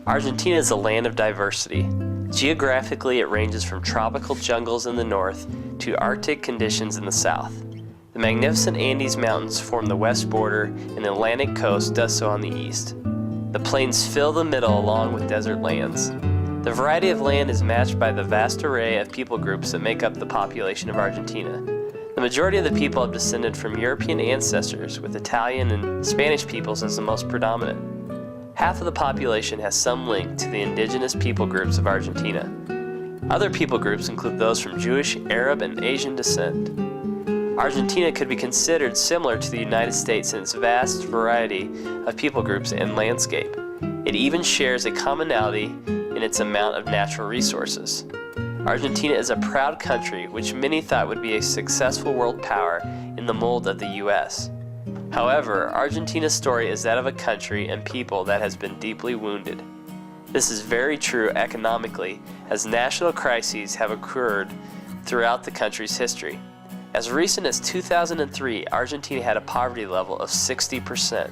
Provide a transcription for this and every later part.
Argentina is a land of diversity. Geographically, it ranges from tropical jungles in the north to Arctic conditions in the south. The magnificent Andes Mountains form the west border, and the Atlantic coast does so on the east. The plains fill the middle along with desert lands. The variety of land is matched by the vast array of people groups that make up the population of Argentina. The majority of the people have descended from European ancestors, with Italian and Spanish peoples as the most predominant. Half of the population has some link to the indigenous people groups of Argentina. Other people groups include those from Jewish, Arab, and Asian descent. Argentina could be considered similar to the United States in its vast variety of people groups and landscape. It even shares a commonality in its amount of natural resources. Argentina is a proud country which many thought would be a successful world power in the mold of the U.S. However, Argentina's story is that of a country and people that has been deeply wounded. This is very true economically, as national crises have occurred throughout the country's history. As recent as 2003, Argentina had a poverty level of 60%.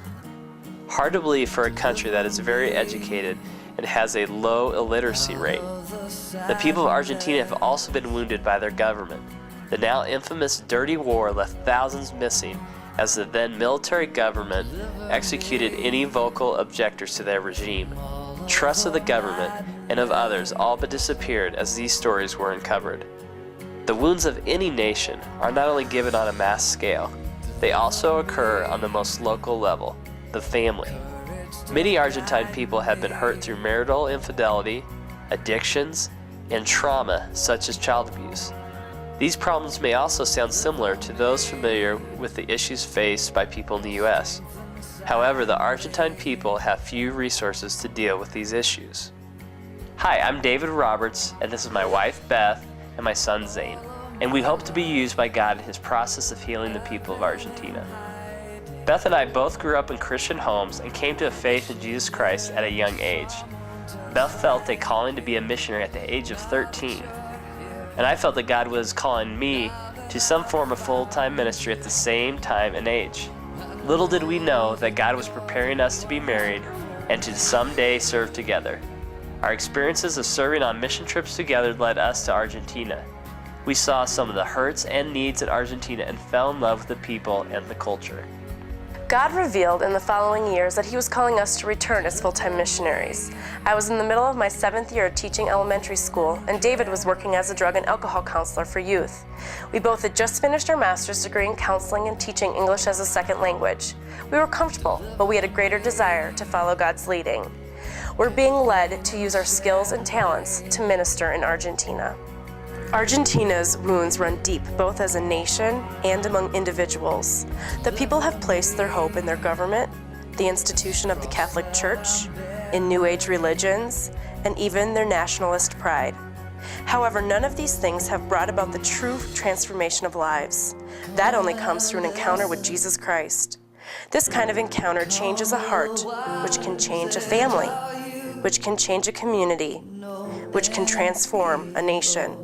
Hard to believe for a country that is very educated and has a low illiteracy rate. The people of Argentina have also been wounded by their government. The now infamous Dirty War left thousands missing, as the then military government executed any vocal objectors to their regime. Trust of the government and of others all but disappeared as these stories were uncovered. The wounds of any nation are not only given on a mass scale, they also occur on the most local level, the family. Many Argentine people have been hurt through marital infidelity, addictions, and trauma such as child abuse. These problems may also sound similar to those familiar with the issues faced by people in the U.S. However, the Argentine people have few resources to deal with these issues. Hi, I'm David Roberts, and this is my wife Beth and my son Zane, and we hope to be used by God in His process of healing the people of Argentina. Beth and I both grew up in Christian homes and came to a faith in Jesus Christ at a young age. Beth felt a calling to be a missionary at the age of 13. And I felt that God was calling me to some form of full-time ministry at the same time and age. Little did we know that God was preparing us to be married and to someday serve together. Our experiences of serving on mission trips together led us to Argentina. We saw some of the hurts and needs in Argentina and fell in love with the people and the culture. God revealed in the following years that He was calling us to return as full-time missionaries. I was in the middle of my 7th year teaching elementary school, and David was working as a drug and alcohol counselor for youth. We both had just finished our master's degree in counseling and teaching English as a second language. We were comfortable, but we had a greater desire to follow God's leading. We're being led to use our skills and talents to minister in Argentina. Argentina's wounds run deep, both as a nation and among individuals. The people have placed their hope in their government, the institution of the Catholic Church, in New Age religions, and even their nationalist pride. However, none of these things have brought about the true transformation of lives. That only comes through an encounter with Jesus Christ. This kind of encounter changes a heart, which can change a family, which can change a community, which can transform a nation.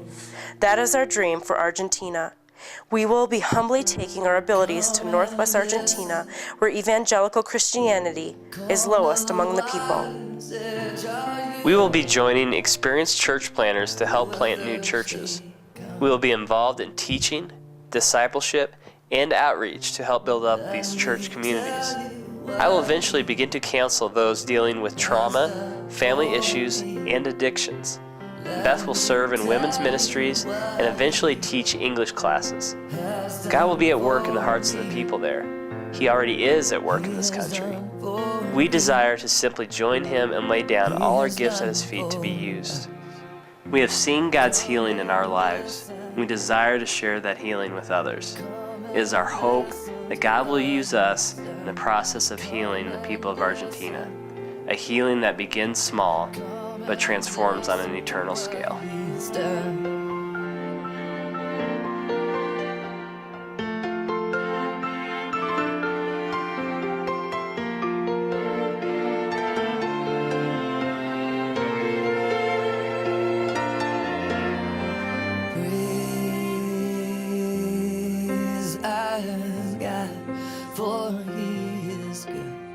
That is our dream for Argentina. We will be humbly taking our abilities to Northwest Argentina, where evangelical Christianity is lowest among the people. We will be joining experienced church planners to help plant new churches. We will be involved in teaching, discipleship, and outreach to help build up these church communities. I will eventually begin to counsel those dealing with trauma, family issues, and addictions. Beth will serve in women's ministries and eventually teach English classes. God will be at work in the hearts of the people there. He already is at work in this country. We desire to simply join Him and lay down all our gifts at His feet to be used. We have seen God's healing in our lives, and we desire to share that healing with others. It is our hope that God will use us in the process of healing the people of Argentina, a healing that begins small but transforms on an eternal scale. Praise our God, for He is good.